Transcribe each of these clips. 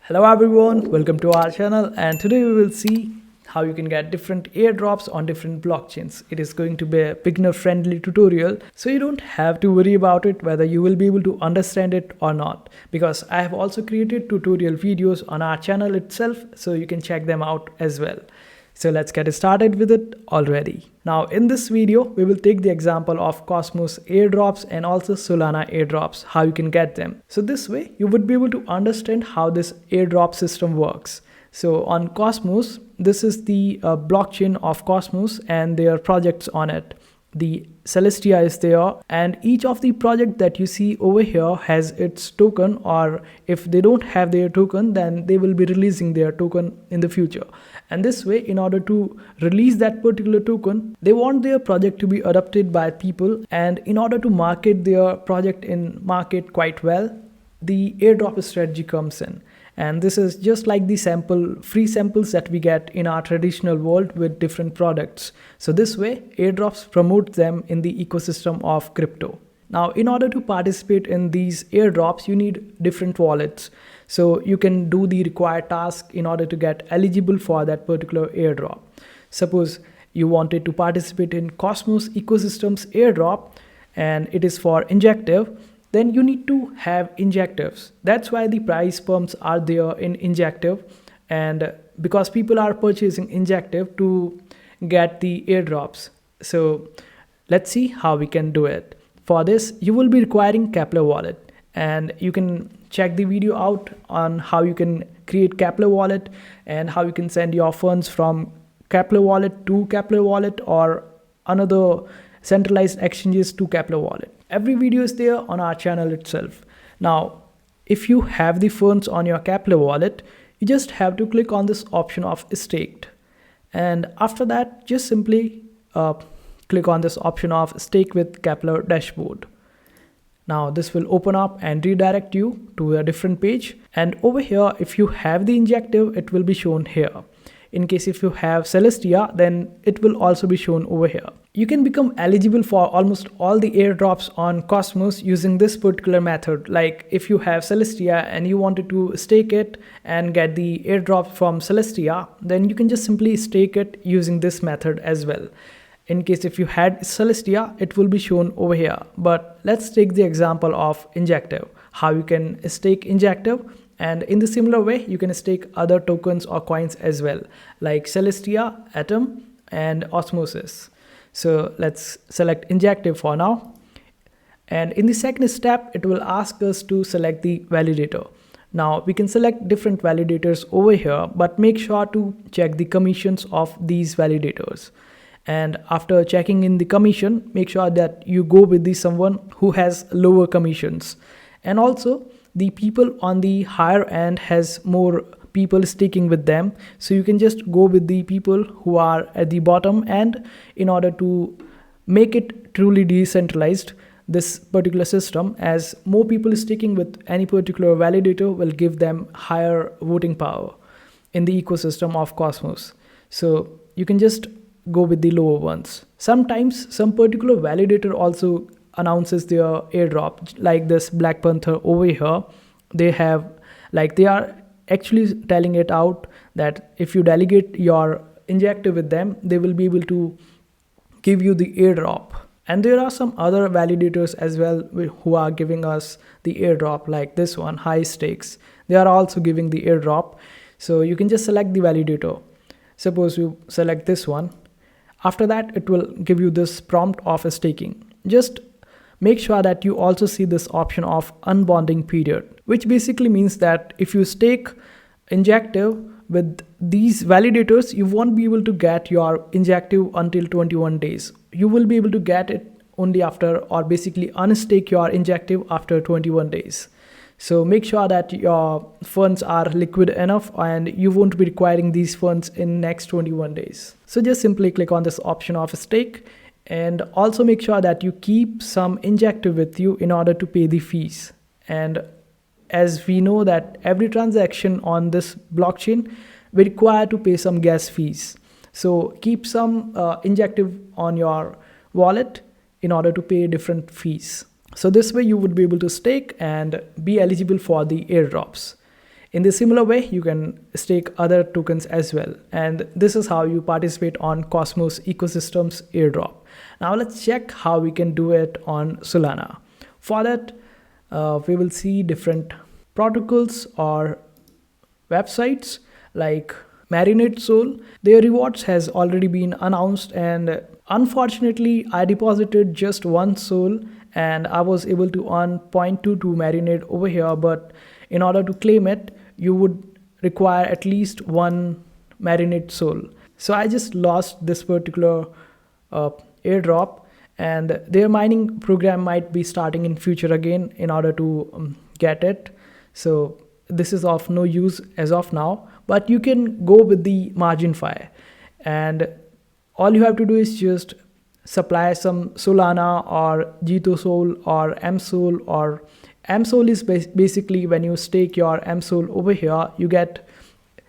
Hello everyone, welcome to our channel, and today we will see how you can get different airdrops on different blockchains. It is going to be a beginner friendly tutorial, so you don't have to worry about it whether you will be able to understand it or not, because I have also created tutorial videos on our channel itself, so you can check them out as well. So let's get started with it already. Now in this video, we will take the example of Cosmos airdrops and also Solana airdrops, how you can get them. So this way you would be able to understand how this airdrop system works. So on Cosmos, this is the blockchain of Cosmos and their projects on it. The Celestia is there, and each of the project that you see over here has its token, or if they don't have their token, then they will be releasing their token in the future. And this way, in order to release that particular token, they want their project to be adopted by people, and in order to market their project in market quite well, the airdrop strategy comes in. And this is just like the free samples that we get in our traditional world with different products. So this way, airdrops promote them in the ecosystem of crypto. Now, in order to participate in these airdrops, you need different wallets. So you can do the required task in order to get eligible for that particular airdrop. Suppose you wanted to participate in Cosmos Ecosystems airdrop and it is for injective, then you need to have injectives. That's why the price pumps are there in injective, and because people are purchasing injective to get the airdrops. So let's see how we can do it. For this, you will be requiring Kepler wallet, and you can check the video out on how you can create Kepler wallet and how you can send your funds from Kepler wallet to Kepler wallet or another centralized exchanges to Kepler wallet. Every video is there on our channel itself. Now, if you have the funds on your Kepler wallet, you just have to click on this option of staked. And after that, just simply click on this option of stake with Kepler dashboard. Now this will open up and redirect you to a different page. And over here, if you have the injective, it will be shown here. In case if you have Celestia, then it will also be shown over here. You can become eligible for almost all the airdrops on Cosmos using this particular method. Like if you have Celestia and you wanted to stake it and get the airdrop from Celestia, then you can just simply stake it using this method as well. In case if you had Celestia, it will be shown over here. But let's take the example of injective, how you can stake injective. And in the similar way, you can stake other tokens or coins as well, like Celestia, Atom, and Osmosis. So let's select injective for now. And in the second step, it will ask us to select the validator. Now we can select different validators over here, but make sure to check the commissions of these validators. And after checking in the commission, make sure that you go with someone who has lower commissions. And also, the people on the higher end has more people staking with them, so you can just go with the people who are at the bottom end in order to make it truly decentralized, this particular system, as more people staking with any particular validator will give them higher voting power in the ecosystem of Cosmos. So you can just go with the lower ones. Sometimes some particular validator also announces their airdrop, like this Black Panther over here. They are actually telling it out that if you delegate your injective with them, they will be able to give you the airdrop. And there are some other validators as well who are giving us the airdrop, like this one, High Stakes. They are also giving the airdrop. So you can just select the validator. Suppose you select this one. After that, it will give you this prompt of staking. Just make sure that you also see this option of unbonding period, which basically means that if you stake injective with these validators, you won't be able to get your injective until 21 days. You will be able to get it only after, or basically unstake your injective after 21 days. So make sure that your funds are liquid enough and you won't be requiring these funds in next 21 days. So just simply click on this option of stake. And also make sure that you keep some injective with you in order to pay the fees. And as we know that every transaction on this blockchain will require to pay some gas fees. So keep some injective on your wallet in order to pay different fees. So this way you would be able to stake and be eligible for the airdrops. In the similar way, you can stake other tokens as well. And this is how you participate on Cosmos Ecosystems airdrop. Now let's check how we can do it on Solana. For that, we will see different protocols or websites like Marinate Soul. Their rewards has already been announced, and unfortunately I deposited just one soul and I was able to earn 0.22 Marinate over here, but in order to claim it you would require at least one Marinate Soul. So I just lost this particular airdrop, and their mining program might be starting in future again in order to get it. So this is of no use as of now, but you can go with the margin-fi, and all you have to do is just supply some Solana or Jito Soul or MSOL. Or MSOL is basically when you stake your MSOL over here, you get,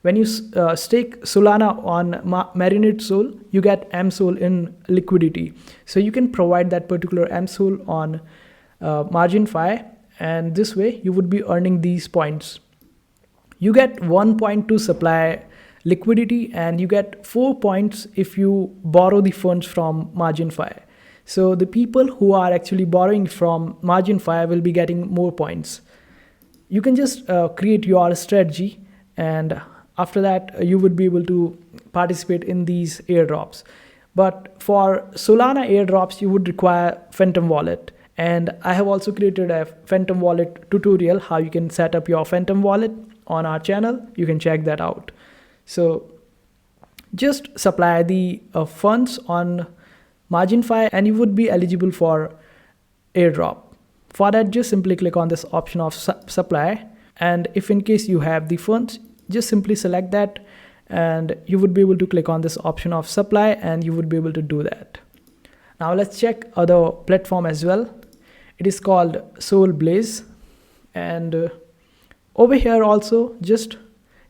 when you stake Solana on Marinate Soul, you get MSOL in liquidity. So you can provide that particular MSOL on margin-fi, and this way you would be earning these points. You get 1.2 supply liquidity, and you get 4 points if you borrow the funds from margin-fi. So the people who are actually borrowing from margin-fi will be getting more points. You can just create your strategy, and after that you would be able to participate in these airdrops. But for Solana airdrops you would require Phantom Wallet, and I have also created a Phantom Wallet tutorial how you can set up your Phantom Wallet on our channel. You can check that out. So just supply the funds on margin-fi and you would be eligible for airdrop. For that, just simply click on this option of supply, and if in case you have the funds, just simply select that and you would be able to click on this option of supply and you would be able to do that. Now let's check other platform as well. It is called Soulblaze, and over here also just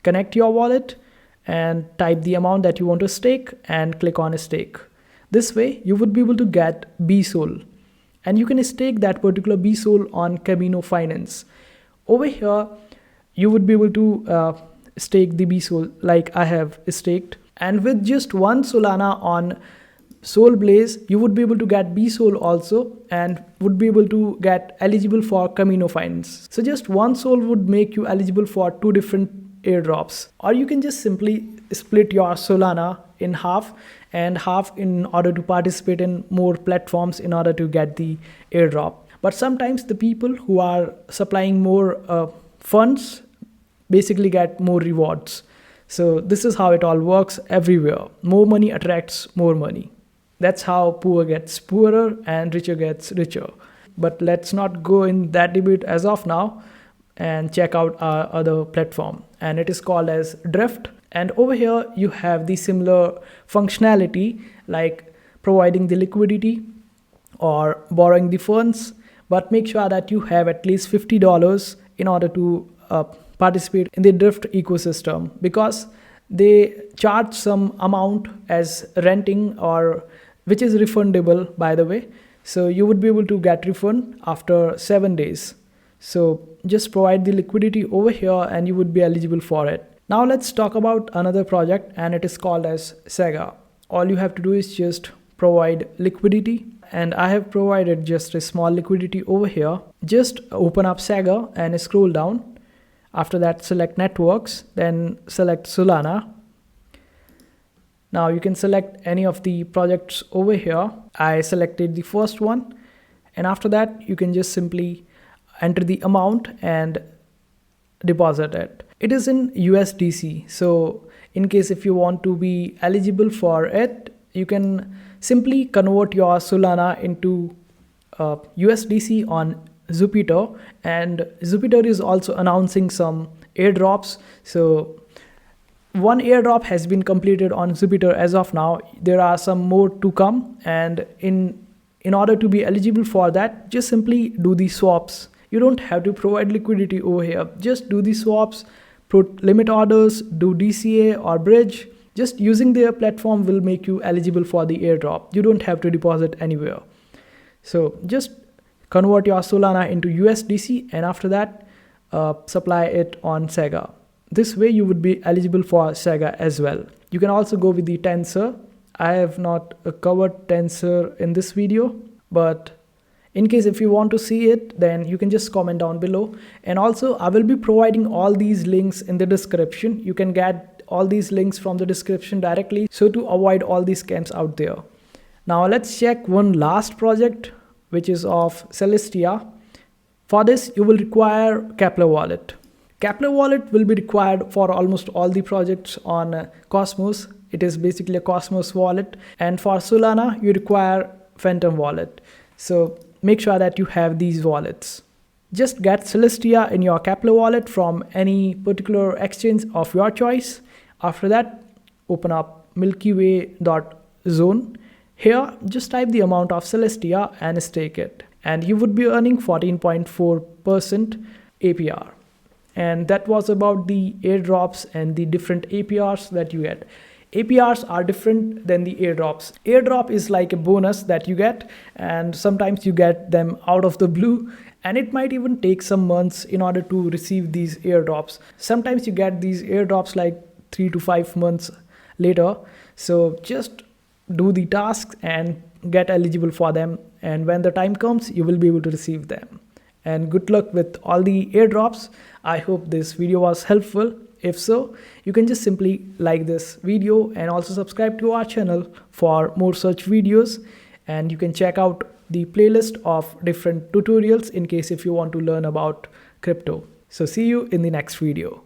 connect your wallet and type the amount that you want to stake and click on stake. This way you would be able to get BSOL, and you can stake that particular BSOL on Camino Finance. Over here you would be able to stake the BSOL like I have staked, and with just one Solana on Soulblaze you would be able to get BSOL also and would be able to get eligible for Camino Finance. So just one soul would make you eligible for 2 different airdrops, or you can just simply split your Solana in half and half in order to participate in more platforms in order to get the airdrop. But sometimes the people who are supplying more funds basically get more rewards. So this is how it all works everywhere. More money attracts more money. That's how poor gets poorer and richer gets richer. But let's not go in that debate as of now, and check out our other platform, and it is called as Drift. And over here you have the similar functionality like providing the liquidity or borrowing the funds, but make sure that you have at least $50 in order to participate in the Drift ecosystem, because they charge some amount as renting, or which is refundable by the way. So you would be able to get refund after 7 days. So just provide the liquidity over here and you would be eligible for it. Now let's talk about another project, and it is called as Saga. All you have to do is just provide liquidity, and I have provided just a small liquidity over here. Just open up Saga and scroll down. After that select networks, then select Solana. Now you can select any of the projects over here. I selected the first one, and after that you can just simply enter the amount and deposit it. It is in USDC, so in case if you want to be eligible for it, you can simply convert your Solana into USDC on Jupiter, and Jupiter is also announcing some airdrops. So one airdrop has been completed on Jupiter as of now. There are some more to come, and in order to be eligible for that, just simply do the swaps. You don't have to provide liquidity over here. Just do the swaps, put limit orders, do DCA or bridge. Just using their platform will make you eligible for the airdrop. You don't have to deposit anywhere. So just convert your Solana into USDC, and after that supply it on Saga. This way you would be eligible for Sega as well. You can also go with the Tensor. I have not covered Tensor in this video, but in case if you want to see it, then you can just comment down below. And also I will be providing all these links in the description. You can get all these links from the description directly, so to avoid all these scams out there. Now let's check one last project, which is of Celestia. For this you will require Kepler wallet. Kepler wallet will be required for almost all the projects on Cosmos. It is basically a Cosmos wallet. And for Solana you require Phantom wallet. So make sure that you have these wallets. Just get Celestia in your Kepler wallet from any particular exchange of your choice. After that, open up milkyway.zone. Here, just type the amount of Celestia and stake it. And you would be earning 14.4% APR. And that was about the airdrops and the different APRs that you get. APRs are different than the airdrops. Airdrop is like a bonus that you get, and sometimes you get them out of the blue, and it might even take some months in order to receive these airdrops. Sometimes you get these airdrops like 3 to 5 months later. So just do the tasks and get eligible for them, and when the time comes you will be able to receive them. And good luck with all the airdrops. I hope this video was helpful. If so, you can just simply like this video and also subscribe to our channel for more such videos. And you can check out the playlist of different tutorials in case if you want to learn about crypto. So see you in the next video.